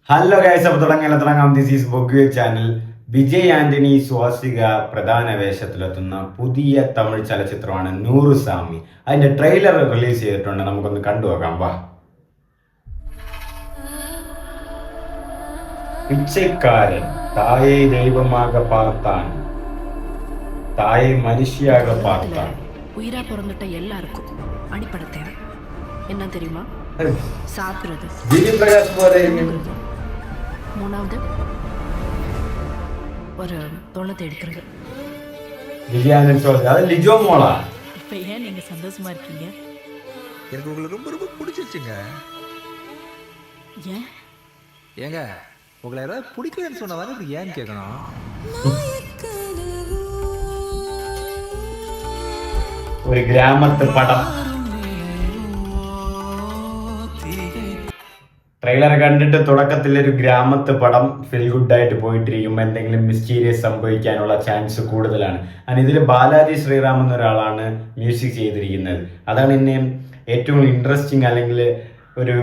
Hello guys, അപ്പോൾ തുടങ്ങാം. This is ബൊഗ്വേ ചാനൽ. വിജയ് ആന്റണി സ്വാസിക പ്രധാന വേഷത്തിലെത്തുന്ന പുതിയ തമിഴ് ചലച്ചിത്രമാണ് നൂറുസാമി. അതിന്റെ ട്രെയിലർ റിലീസ് ചെയ്തിട്ടുണ്ട്, നമുക്കൊന്ന് കണ്ടുനോക്കാം. വാ. പിച്ചൈക്കാരൻ തായെ ദൈവமாக பார்த்தான், தாயை மனுஷியாக பார்த்தான். உயிரா பிறந்துட்ட எல்லாருக்கும் அடிப்படை தேவை என்ன தெரியுமா? சாப்பிடுறது. திலீப் பிரகாஷ் போல மூணாவது ஒரு தொண்ணத்தை எடுக்கிறது. விஜயானந்த் சொல்றது அது லிஜோ மோளா. இப்போ ஏன் நீங்க சந்தோஷமா இருக்கீங்க? எனக்கு உங்களை ரொம்ப ரொம்ப பிடிச்சிருச்சுங்க. ஏன் ஏங்க உங்களை யாராவது பிடிக்கலன்னு சொன்னதானே இப்படி ஏன்னு கேட்கணும். ഒരു ഗ്രാമത്തെ പടം ട്രെയിലർ കണ്ടിട്ട് തുടക്കത്തിൽ ഒരു ഗ്രാമത്തെ പടം ഫീൽ ഗുഡായിട്ട് പോയിട്ടിരിക്കും. എന്തെങ്കിലും മിസ്റ്റീരിയസ് സംഭവിക്കാനുള്ള ചാൻസ് കൂടുതലാണ്. ആൻഡ് ഇതിൽ ബാലാജി ശ്രീറാം എന്നൊരാളാണ് മ്യൂസിക് ചെയ്തിരിക്കുന്നത്. അതാണ് എന്നെ ഏറ്റവും ഇൻട്രസ്റ്റിംഗ് അല്ലെങ്കിൽ ഒരു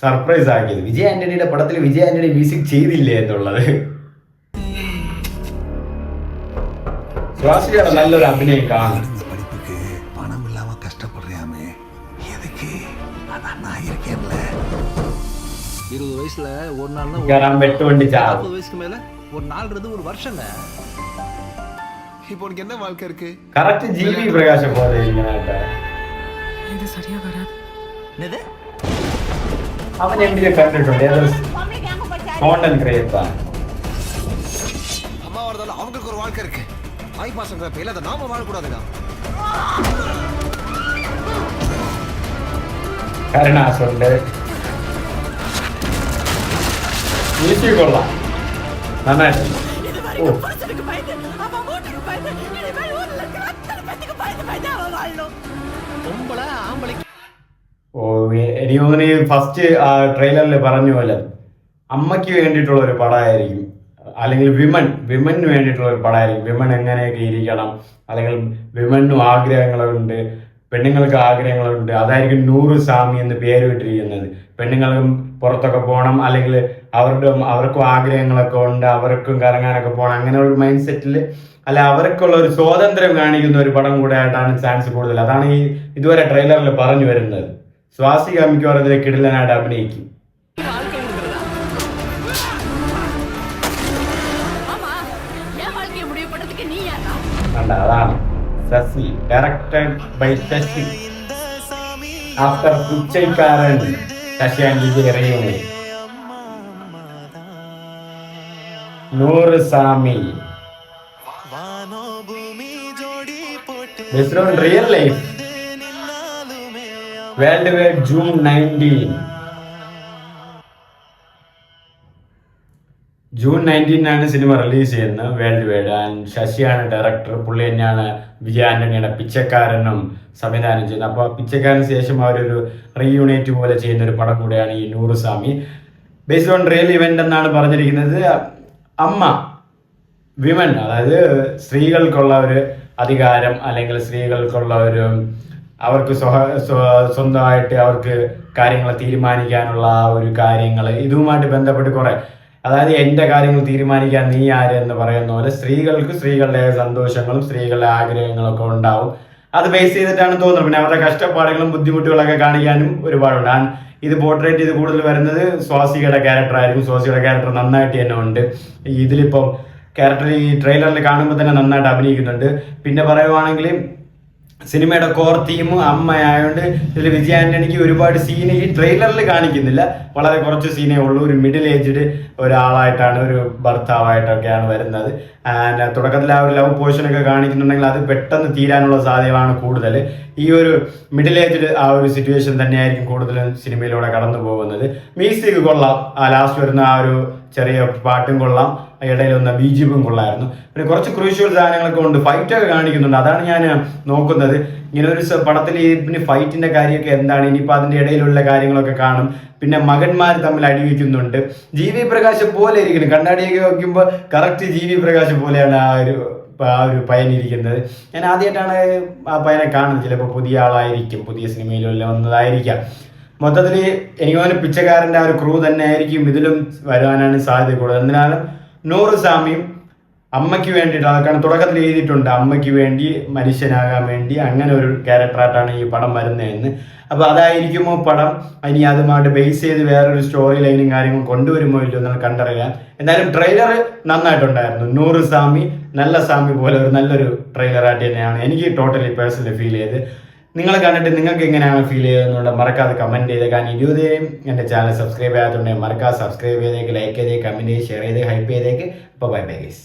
സർപ്രൈസ് ആക്കിയത്. വിജയ് ആന്റണിയുടെ പടത്തിൽ വിജയ് ആന്റണി മ്യൂസിക് ചെയ്തില്ലേ എന്നുള്ളത്. സ്വാസികയുടെ നല്ലൊരു അഭിനയം കാണും. பணம் இல்லாம கஷ்டப்படுறியாமே, எதுக்கு? அதான் நான் இருக்கேன்ல. 20 வயசுல ஒரு நாள் வெட்டுவண்டி சாவு. 40 வயசுக்கு மேல ஒரு நாள்ன்றது ஒரு வருஷங்க. இப்போ உனக்கு என்ன வாழ்க்கை இருக்கு? கரெக்ட் ஜிவி பிரகாஷ் போல இது சரியா வராது. என்னது? അവൻ എവിടെ കണ്ടിട്ടുണ്ട്? ഏതൊരു കോണ്ടന്റ് ക്രിയേറ്റർ. அம்மா வரதால அவங்களுக்கு ஒரு வாழ்க்கை இருக்கு. ஆய் பாசங்கிற பேர்ல அதை நாம வாழக்கூடாதுங்க. കരുണാസുണ്ട്. മ്യൂസിക് കൊള്ളാം, നന്നായിട്ട്. എനിക്ക് തോന്നുന്നു ഫസ്റ്റ് ട്രെയിലറിൽ പറഞ്ഞ പോലെ അമ്മയ്ക്ക് വേണ്ടിയിട്ടുള്ള ഒരു പടമായിരിക്കും, അല്ലെങ്കിൽ വിമന് വേണ്ടിയിട്ടുള്ള ഒരു പടമായിരിക്കും. വിമൻ എങ്ങനെയൊക്കെ ഇരിക്കണം, അല്ലെങ്കിൽ വിമനും ആഗ്രഹങ്ങളുണ്ട്, പെണ്ണുങ്ങൾക്ക് ആഗ്രഹങ്ങളുണ്ട്. അതായിരിക്കും നൂറുസാമി എന്ന് പേര് ഇട്ടിരിക്കുന്നത്. പെണ്ണുങ്ങളും പുറത്തൊക്കെ പോകണം, അല്ലെങ്കിൽ അവർക്കും ആഗ്രഹങ്ങളൊക്കെ ഉണ്ട്, അവർക്കും കറങ്ങാനൊക്കെ പോകണം, അങ്ങനെ ഒരു മൈൻഡ് സെറ്റിൽ അല്ല അവർക്കുള്ള ഒരു സ്വാതന്ത്ര്യം കാണിക്കുന്ന ഒരു പടം കൂടെ ആയിട്ടാണ് ചാൻസ് കൂടുതൽ. അതാണ് ഈ ഇതുവരെ ട്രെയിലറിൽ പറഞ്ഞു വരുന്നത്. സ്വാസിക മിക്കവാറും ഇതിൽ കിടിലനായിട്ട് അഭിനയിക്കും. അതാണ് Sasi, directed by Sasi. After Pichaikkaran Sasi and Vijay reunion. Noorusaami based on real life. World War June 19. June 19 സിനിമ റിലീസ് ചെയ്യുന്നത് വേൾഡ് വൈഡ്. ആൻഡ് ശശിയാണ് ഡയറക്ടർ. പുള്ളി തന്നെയാണ് വിജയ് ആന്റണിയുടെ പിച്ചക്കാരനും സംവിധാനം ചെയ്യുന്നത്. അപ്പോൾ പിച്ചക്കാരന് ശേഷം അവരൊരു റീയൂണൈറ്റ് പോലെ ചെയ്യുന്ന ഒരു പടം കൂടെയാണ് ഈ നൂറുസാമി. ബേസ്ഡ് ഓൺ റിയൽ ഇവന്റ് എന്നാണ് പറഞ്ഞിരിക്കുന്നത്. അമ്മ, വിമൻ, അതായത് സ്ത്രീകൾക്കുള്ള ഒരു അധികാരം, അല്ലെങ്കിൽ സ്ത്രീകൾക്കുള്ള ഒരു അവർക്ക് സ്വന്തമായിട്ട് അവർക്ക് കാര്യങ്ങൾ തീരുമാനിക്കാനുള്ള ആ ഒരു കാര്യങ്ങൾ, ഇതുമായിട്ട് ബന്ധപ്പെട്ട് കുറെ, അതായത് എൻ്റെ കാര്യങ്ങൾ തീരുമാനിക്കാൻ നീ ആര് എന്ന് പറയുന്ന പോലെ സ്ത്രീകൾക്ക് സ്ത്രീകളുടെ സന്തോഷങ്ങളും സ്ത്രീകളുടെ ആഗ്രഹങ്ങളൊക്കെ ഉണ്ടാവും. അത് ബേസ് ചെയ്തിട്ടാണ് തോന്നുന്നത്. പിന്നെ അവരുടെ കഷ്ടപ്പാടുകളും ബുദ്ധിമുട്ടുകളൊക്കെ കാണിക്കാനും ഒരുപാടുണ്ട്. ഇത് പോർട്രേറ്റ് ചെയ്ത് കൂടുതൽ വരുന്നത് സ്വാസികയുടെ ക്യാരക്ടർ ആയിരിക്കും. സ്വാസികയുടെ ക്യാരക്ടർ നന്നായിട്ട് തന്നെ ഉണ്ട് ഇതിലിപ്പം. ക്യാരക്ടർ ഈ ട്രെയിലറിൽ കാണുമ്പോൾ തന്നെ നന്നായിട്ട് അഭിനയിക്കുന്നുണ്ട്. പിന്നെ പറയുവാണെങ്കിൽ സിനിമയുടെ കോർ തീം അമ്മയായതുകൊണ്ട് ഇതിൽ വിജയ് ആന്റണിക്ക് ഒരുപാട് സീന് ഈ ട്രെയിലറിൽ കാണിക്കുന്നില്ല. വളരെ കുറച്ച് സീനേ ഉള്ളൂ. ഒരു മിഡിൽ ഏജ്ഡ് ഒരാളായിട്ടാണ്, ഒരു ഭർത്താവായിട്ടൊക്കെയാണ് വരുന്നത്. ആൻഡ് തുടക്കത്തിൽ ആ ഒരു ലവ് പോർഷനൊക്കെ കാണിക്കുന്നുണ്ടെങ്കിൽ അത് പെട്ടെന്ന് തീരാനുള്ള സാധ്യതയാണ് കൂടുതൽ. ഈ ഒരു മിഡിൽ ഏജ്ഡ് ആ ഒരു സിറ്റുവേഷൻ തന്നെയായിരിക്കും കൂടുതലും സിനിമയിലൂടെ കടന്നു പോകുന്നത്. മ്യൂസിക് കൊള്ളാം, ആ ലാസ്റ്റ് വരുന്ന ആ ഒരു ചെറിയ പാട്ടും കൊള്ളാം, ഇടയിലൊന്ന് ബീജിപ്പും കൊള്ളായിരുന്നു. പിന്നെ കുറച്ച് ക്രൂഷ്യൽ സാധനങ്ങളൊക്കെ ഉണ്ട്, ഫൈറ്റൊക്കെ കാണിക്കുന്നുണ്ട്. അതാണ് ഞാൻ നോക്കുന്നത്. ഇങ്ങനെ ഒരു പടത്തിൽ പിന്നെ ഫൈറ്റിന്റെ കാര്യമൊക്കെ എന്താണ്, ഇനിയിപ്പോൾ അതിന്റെ ഇടയിലുള്ള കാര്യങ്ങളൊക്കെ കാണും. പിന്നെ മകന്മാർ തമ്മിൽ അടിവെക്കുന്നുണ്ട്. ജി വി പ്രകാശ് പോലെ ഇരിക്കുന്നു, കണ്ണാടിയൊക്കെ വയ്ക്കുമ്പോൾ കറക്റ്റ് ജി വി പ്രകാശ് പോലെയാണ് ആ ഒരു പയ്യനിരിക്കുന്നത്. ഞാൻ ആദ്യമായിട്ടാണ് ആ പയ്യനെ കാണുന്നത്. ചിലപ്പോൾ പുതിയ ആളായിരിക്കും, പുതിയ സിനിമയിലുള്ള വന്നതായിരിക്കാം. മൊത്തത്തിൽ എനിക്ക് തോന്നുന്നു പിച്ചക്കാരൻ്റെ ആ ഒരു ക്രൂ തന്നെ ആയിരിക്കും ഇതിലും വരുവാനാണ് സാധ്യത കൂടുതൽ. എന്തിനാണ് നൂറ് സാമിയും അമ്മയ്ക്ക് വേണ്ടിയിട്ട്, കാരണം തുടക്കത്തിൽ എഴുതിയിട്ടുണ്ട് അമ്മയ്ക്ക് വേണ്ടി മനുഷ്യനാകാൻ വേണ്ടി അങ്ങനെ ഒരു ക്യാരക്ടറായിട്ടാണ് ഈ പടം വരുന്നതെന്ന്. അപ്പോൾ അതായിരിക്കുമോ പടം ഇനി അതുമായിട്ട് ബേസ് ചെയ്ത് വേറൊരു സ്റ്റോറി ലൈനും കാര്യങ്ങളും കൊണ്ടുവരുമോ ഇല്ലയോ എന്നാണ് കണ്ടറിയാം. എന്തായാലും ട്രെയിലർ നന്നായിട്ടുണ്ടായിരുന്നു. 100 സാമി നല്ല സാമി പോലെ ഒരു നല്ലൊരു ട്രെയിലറായിട്ട് തന്നെയാണ് എനിക്ക് ടോട്ടലി പേഴ്സണലി ഫീൽ ചെയ്ത്. നിങ്ങൾ കണ്ടിട്ട് നിങ്ങൾക്ക് എങ്ങനെയാണ് ഫീൽ ചെയ്തതെന്നുള്ള മറക്കാതെ കമൻറ്റ് ചെയ്തേക്കാൻ. ഇതുവരെയും എൻ്റെ ചാനൽ സബ്സ്ക്രൈബ് ചെയ്യാത്തുണ്ടെങ്കിൽ മറക്കാതെ സബ്സ്ക്രൈബ് ചെയ്തേക്ക്, ലൈക്ക് ചെയ്തേക്ക്, കമൻറ്റ് ചെയ്ത് ഷെയർ ചെയ്ത് ഹൈപ്പ് ചെയ്തേക്ക്. അപ്പോൾ ബൈ ബൈ ഗൈസ്.